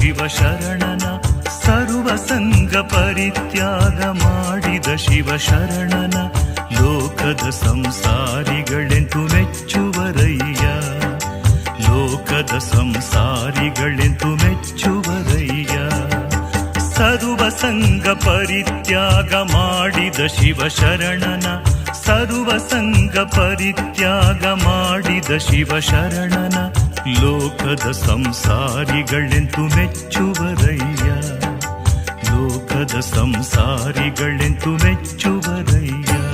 ಶಿವಶರಣನ ಸರ್ವ ಸಂಗ ಪರಿತ್ಯಾಗ ಮಾಡಿದ ಶಿವಶರಣನ ಲೋಕದ ಸಂಸಾರಿಗಳೆಂದು ಮೆಚ್ಚುವರಯ್ಯ. ಲೋಕದ ಸಂಸಾರಿಗಳೆಂದು ಮೆಚ್ಚುವರಯ್ಯ. ಸರ್ವ ಸಂಗ ಪರಿತ್ಯಾಗ ಮಾಡಿದ ಶಿವಶರಣನ ಸರ್ವ ಸಂಗ ಪರಿತ್ಯಾಗ ಮಾಡಿದ ಶಿವಶರಣನ ಲೋಕದ ಸಂಸಾರಿಗಳೆಂದು ಮೆಚ್ಚುವರಯ್ಯ. ಲೋಕದ ಸಂಸಾರಿಗಳೆಂದು ಮೆಚ್ಚುವರಯ್ಯ.